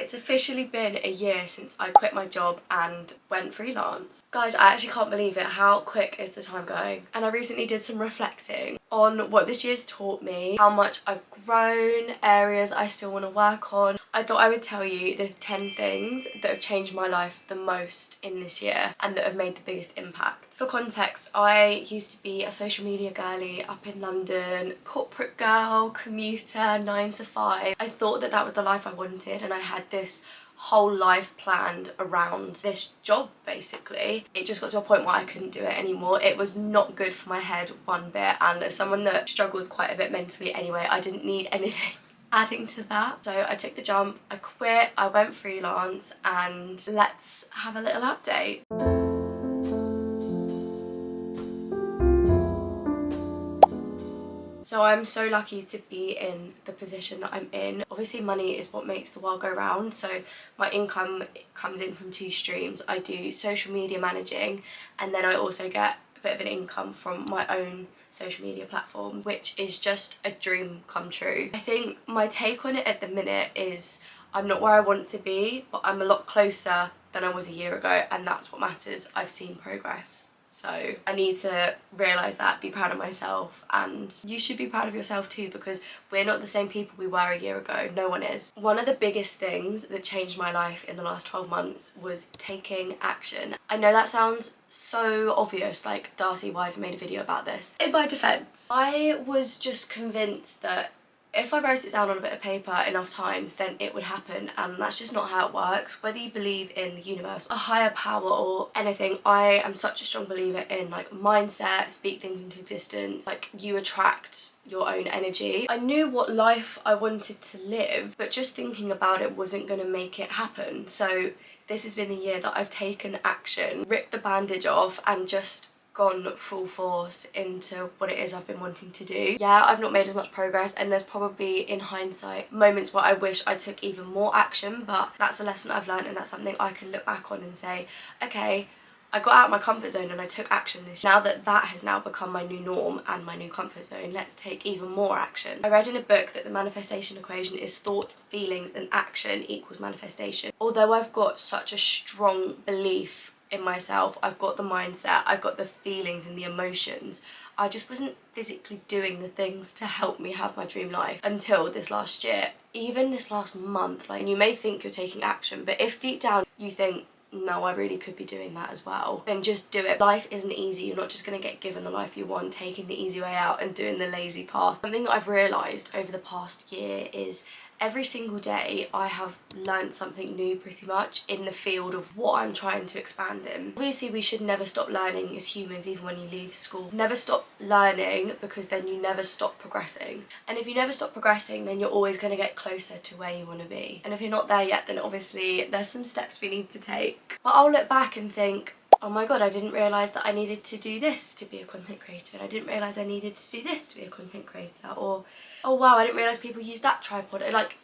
It's officially been a year since I quit my job and went freelance. Guys, I actually can't believe it. How quick is the time going? And I recently did some reflecting on what this year's taught me, how much I've grown, areas I still want to work on. I thought I would tell you the 10 things that have changed my life the most in this year and that have made the biggest impact. For context, I used to be a social media girly up in London, corporate girl, commuter, 9 to 5. I thought that that was the life I wanted, and I had this whole life planned around this job basically. It just got to a point where I couldn't do it anymore. It was not good for my head one bit, and as someone that struggles quite a bit mentally anyway, I didn't need anything adding to that. So I took the jump, I quit, I went freelance, and let's have a little update. So I'm so lucky to be in the position that I'm in. Obviously money is what makes the world go round, so my income comes in from 2 streams. I do social media managing, and then I also get a bit of an income from my own social media platforms, which is just a dream come true. I think my take on it at the minute is I'm not where I want to be, but I'm a lot closer than I was a year ago, and that's what matters. I've seen progress. So I need to realise that, be proud of myself, and you should be proud of yourself too, because we're not the same people we were a year ago. No one is. One of the biggest things that changed my life in the last 12 months was taking action. I know that sounds so obvious, like, Darcy, why have you made a video about this? In my defence, I was just convinced that if I wrote it down on a bit of paper enough times, then it would happen, and that's just not how it works. Whether you believe in the universe, a higher power, or anything, I am such a strong believer in, like, mindset, speak things into existence, like, you attract your own energy. I knew what life I wanted to live, but just thinking about it wasn't going to make it happen. So this has been the year that I've taken action, ripped the bandage off, and just gone full force into what it is I've been wanting to do. Yeah, I've not made as much progress, and there's probably, in hindsight, moments where I wish I took even more action, but that's a lesson I've learned, and that's something I can look back on and say, okay, I got out of my comfort zone and I took action this year. Now that that has now become my new norm and my new comfort zone, let's take even more action. I read in a book that the manifestation equation is thoughts, feelings, and action equals manifestation. Although I've got such a strong belief in myself, I've got the mindset, I've got the feelings and the emotions, I just wasn't physically doing the things to help me have my dream life until this last year. Even this last month, like, you may think you're taking action, but if deep down you think, no, I really could be doing that as well, then just do it. Life isn't easy. You're not just going to get given the life you want, taking the easy way out and doing the lazy path. Something that I've realised over the past year is every single day I have learned something new pretty much in the field of what I'm trying to expand in. Obviously we should never stop learning as humans, even when you leave school. Never stop learning, because then you never stop progressing. And if you never stop progressing, then you're always going to get closer to where you want to be. And if you're not there yet, then obviously there's some steps we need to take. But I'll look back and think, oh my god, I didn't realise that I needed to do this to be a content creator, and I didn't realise I needed to do this to be a content creator, or oh wow, I didn't realise people use that tripod. Like,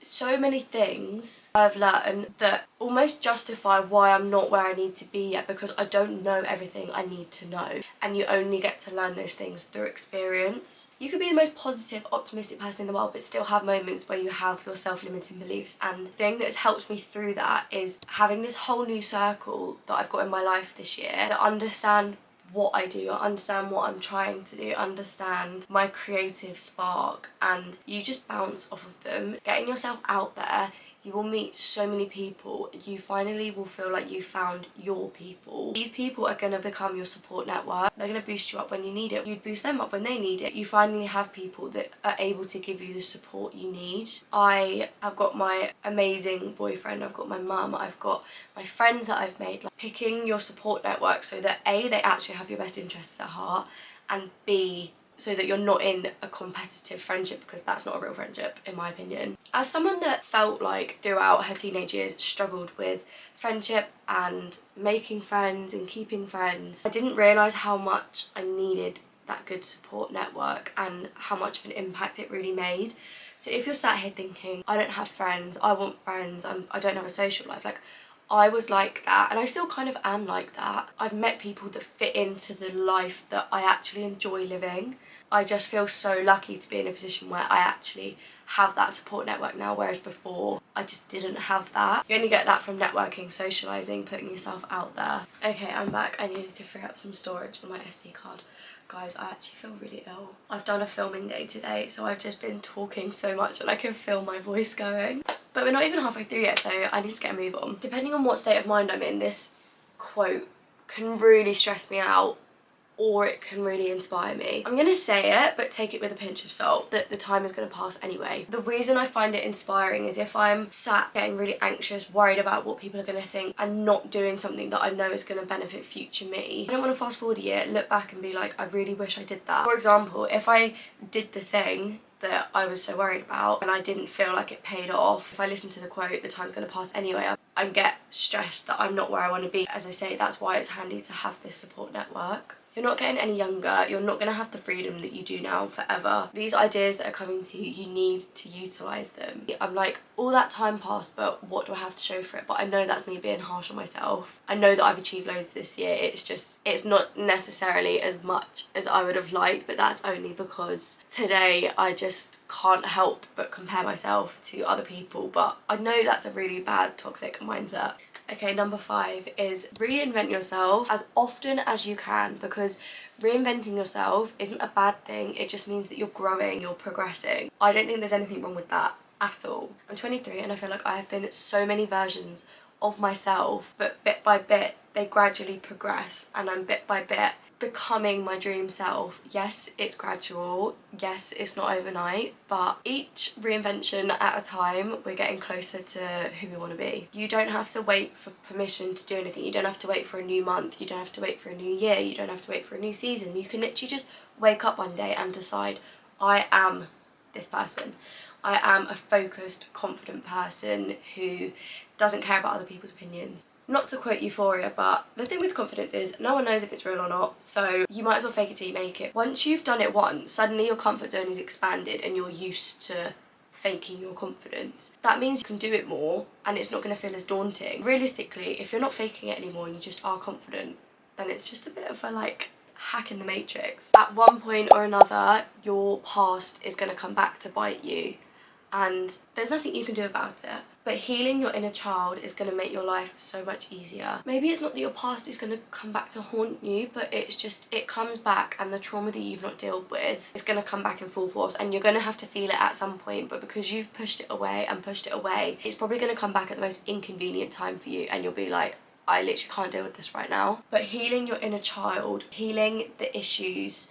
so many things I've learned that almost justify why I'm not where I need to be yet, because I don't know everything I need to know, and you only get to learn those things through experience. You could be the most positive, optimistic person in the world, but still have moments where you have your self-limiting beliefs, and the thing that has helped me through that is having this whole new circle that I've got in my life this year that understand what I do, understand what I'm trying to do, understand my creative spark, and you just bounce off of them. Getting yourself out there, you will meet so many people. You finally will feel like you found your people. These people are going to become your support network. They're going to boost you up when you need it. You boost them up when they need it. You finally have people that are able to give you the support you need. I have got my amazing boyfriend, I've got my mum, I've got my friends that I've made. Like, picking your support network so that A, they actually have your best interests at heart, and B, so that you're not in a competitive friendship, because that's not a real friendship in my opinion. As someone that felt like throughout her teenage years struggled with friendship and making friends and keeping friends, I didn't realise how much I needed that good support network and how much of an impact it really made. So if you're sat here thinking, I don't have friends, I want friends, I don't have a social life, like, I was like that, and I still kind of am like that. I've met people that fit into the life that I actually enjoy living. I just feel so lucky to be in a position where I actually have that support network now, whereas before I just didn't have that. You only get that from networking, socialising, putting yourself out there. Okay, I'm back. I needed to free up some storage on my SD card. Guys, I actually feel really ill. I've done a filming day today, so I've just been talking so much and I can feel my voice going. But we're not even halfway through yet, so I need to get a move on. Depending on what state of mind I'm in, this quote can really stress me out, or it can really inspire me. I'm gonna say it, but take it with a pinch of salt, that the time is gonna pass anyway. The reason I find it inspiring is if I'm sat getting really anxious, worried about what people are gonna think, and not doing something that I know is gonna benefit future me, I don't wanna fast forward a year, look back and be like, I really wish I did that. For example, if I did the thing that I was so worried about and I didn't feel like it paid off, if I listen to the quote, the time's gonna pass anyway, I get stressed that I'm not where I wanna be. As I say, that's why it's handy to have this support network. You're not getting any younger, you're not going to have the freedom that you do now forever. These ideas that are coming to you, you need to utilise them. I'm like, all that time passed, but what do I have to show for it? But I know that's me being harsh on myself. I know that I've achieved loads this year, it's not necessarily as much as I would have liked, but that's only because today I just can't help but compare myself to other people. But I know that's a really bad toxic mindset. Okay, number 5 is reinvent yourself as often as you can, because reinventing yourself isn't a bad thing, it just means that you're growing, you're progressing. I don't think there's anything wrong with that at all. I'm 23 and I feel like I have been so many versions of myself, but bit by bit they gradually progress and I'm bit by bit becoming my dream self. Yes, it's gradual, yes, it's not overnight, but each reinvention at a time we're getting closer to who we want to be. You don't have to wait for permission to do anything, you don't have to wait for a new month, you don't have to wait for a new year, you don't have to wait for a new season. You can literally just wake up one day and decide, I am this person. I am a focused, confident person who doesn't care about other people's opinions. Not to quote Euphoria, but the thing with confidence is no one knows if it's real or not, so you might as well fake it till you make it. Once you've done it once, suddenly your comfort zone is expanded and you're used to faking your confidence. That means you can do it more and it's not going to feel as daunting. Realistically, if you're not faking it anymore and you just are confident, then it's just a bit of a like hack in the matrix. At one point or another, your past is going to come back to bite you and there's nothing you can do about it. But healing your inner child is going to make your life so much easier. Maybe it's not that your past is going to come back to haunt you, but it's just, it comes back and the trauma that you've not dealt with is going to come back in full force and you're going to have to feel it at some point, but because you've pushed it away and pushed it away, it's probably going to come back at the most inconvenient time for you and you'll be like, I literally can't deal with this right now. But healing your inner child, healing the issues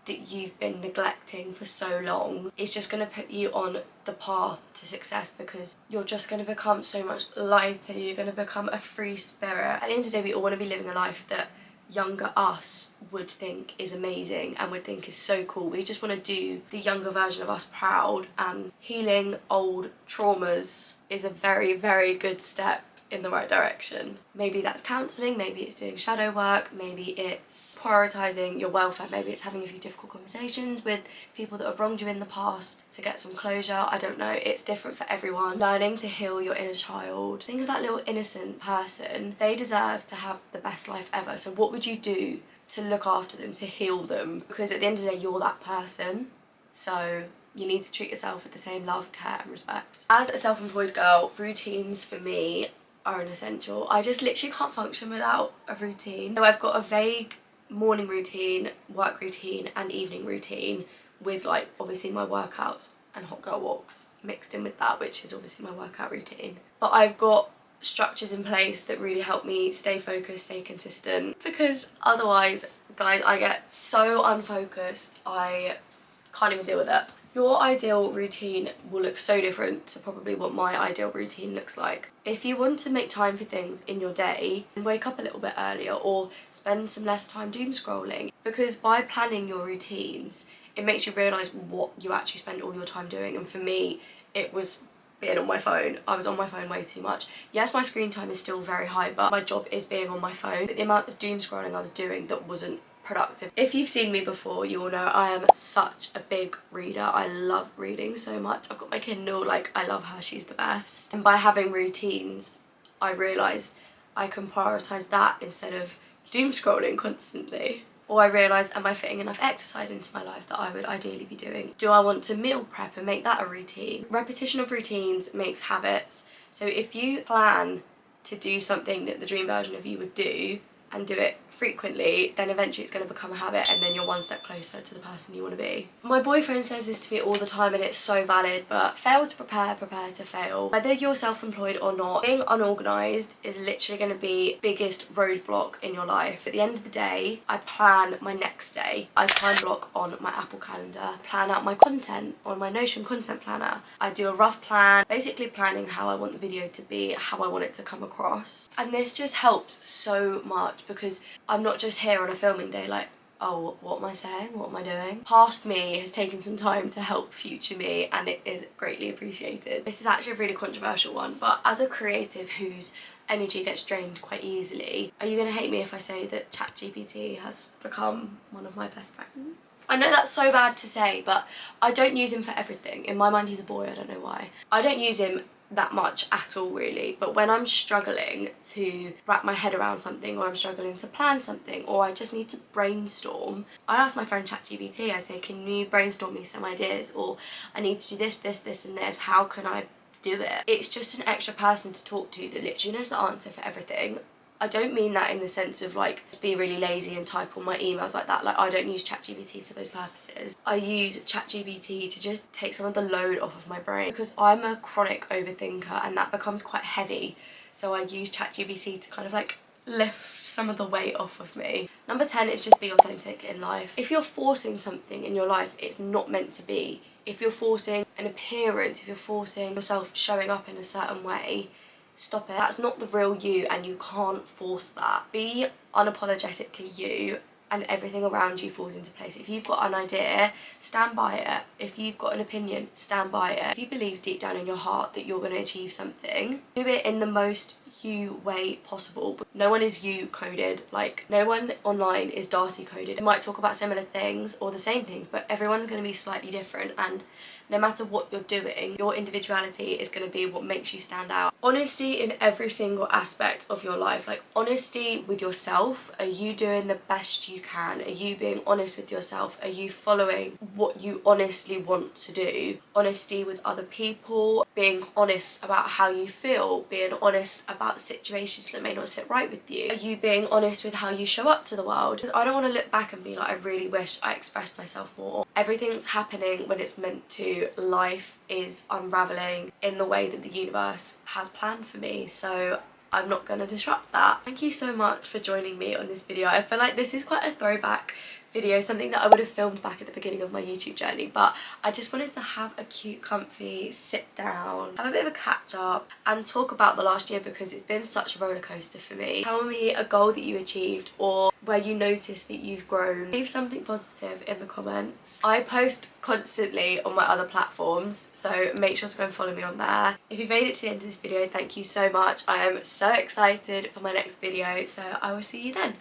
that you've been neglecting for so long is just going to put you on the path to success, because you're just going to become so much lighter, you're going to become a free spirit. At the end of the day, we all want to be living a life that younger us would think is amazing and would think is so cool. We just want to do the younger version of us proud, and healing old traumas is a very, very good step in the right direction. Maybe that's counselling, maybe it's doing shadow work, maybe it's prioritising your welfare, maybe it's having a few difficult conversations with people that have wronged you in the past to get some closure. I don't know, it's different for everyone. Learning to heal your inner child. Think of that little innocent person. They deserve to have the best life ever, so what would you do to look after them, to heal them? Because at the end of the day, you're that person, so you need to treat yourself with the same love, care and respect. As a self-employed girl, routines for me are an essential. I just literally can't function without a routine. So I've got a vague morning routine, work routine and evening routine with like obviously my workouts and hot girl walks mixed in with that, which is obviously my workout routine. But I've got structures in place that really help me stay focused, stay consistent, because otherwise, guys, I get so unfocused, I can't even deal with it. Your ideal routine will look so different to probably what my ideal routine looks like. If you want to make time for things in your day, wake up a little bit earlier or spend some less time doom scrolling, because by planning your routines, it makes you realise what you actually spend all your time doing. And for me, it was being on my phone. I was on my phone way too much. Yes, my screen time is still very high, but my job is being on my phone. But the amount of doom scrolling I was doing that wasn't productive. If you've seen me before, you will know I am such a big reader. I love reading so much. I've got my Kindle, like I love her, she's the best. And by having routines, I realised I can prioritise that instead of doom scrolling constantly. Or I realise, am I fitting enough exercise into my life that I would ideally be doing? Do I want to meal prep and make that a routine? Repetition of routines makes habits. So if you plan to do something that the dream version of you would do and do it frequently, then eventually it's going to become a habit, and then you're one step closer to the person you want to be. My boyfriend says this to me all the time, and it's so valid, but fail to prepare, prepare to fail. Whether you're self-employed or not, being unorganised is literally going to be the biggest roadblock in your life. At the end of the day, I plan my next day. I time block on my Apple Calendar, plan out my content on my Notion content planner. I do a rough plan, basically planning how I want the video to be, how I want it to come across. And this just helps so much, because I'm not just here on a filming day like, oh, what am I saying? What am I doing? Past me has taken some time to help future me, and it is greatly appreciated. This is actually a really controversial one, but as a creative whose energy gets drained quite easily, are you going to hate me if I say that ChatGPT has become one of my best friends? I know that's so bad to say, but I don't use him for everything. In my mind, he's a boy, I don't know why. I don't use him that much at all really, but when I'm struggling to wrap my head around something, or I'm struggling to plan something, or I just need to brainstorm, I ask my friend ChatGPT. I say, can you brainstorm me some ideas, or I need to do this, this, this and this, how can I do it? It's just an extra person to talk to that literally knows the answer for everything. I don't mean that in the sense of like be really lazy and type all my emails like that. Like, I don't use ChatGPT for those purposes. I use ChatGPT to just take some of the load off of my brain, because I'm a chronic overthinker and that becomes quite heavy. So I use ChatGPT to kind of like lift some of the weight off of me. Number 10 is just be authentic in life. If you're forcing something in your life, it's not meant to be. If you're forcing an appearance, if you're forcing yourself showing up in a certain way, stop it. That's not the real you, and you can't force that. Be unapologetically you, and everything around you falls into place. If you've got an idea, stand by it. If you've got an opinion, stand by it. If you believe deep down in your heart that you're going to achieve something, do it in the most you way possible. No one is you coded. Like, no one online is Darcy coded. You might talk about similar things or the same things, but everyone's going to be slightly different, and no matter what you're doing, your individuality is going to be what makes you stand out. Honesty in every single aspect of your life. Like, honesty with yourself. Are you doing the best you can? Are you being honest with yourself? Are you following what you honestly want to do? Honesty with other people. Being honest about how you feel. Being honest about situations that may not sit right with you. Are you being honest with how you show up to the world? Because I don't want to look back and be like, I really wish I expressed myself more. Everything's happening when it's meant to. Life is unraveling in the way that the universe has planned for me, so I'm not going to disrupt that. Thank you so much for joining me on this video. I feel like this is quite a throwback video, something that I would have filmed back at the beginning of my YouTube journey, but I just wanted to have a cute, comfy sit down, have a bit of a catch up and talk about the last year, because it's been such a roller coaster for me. Tell me a goal that you achieved, or where you noticed that you've grown. Leave something positive in the comments. I post constantly on my other platforms, so make sure to go and follow me on there. If you've made it to the end of this video, thank you so much. I am so excited for my next video, so I will see you then.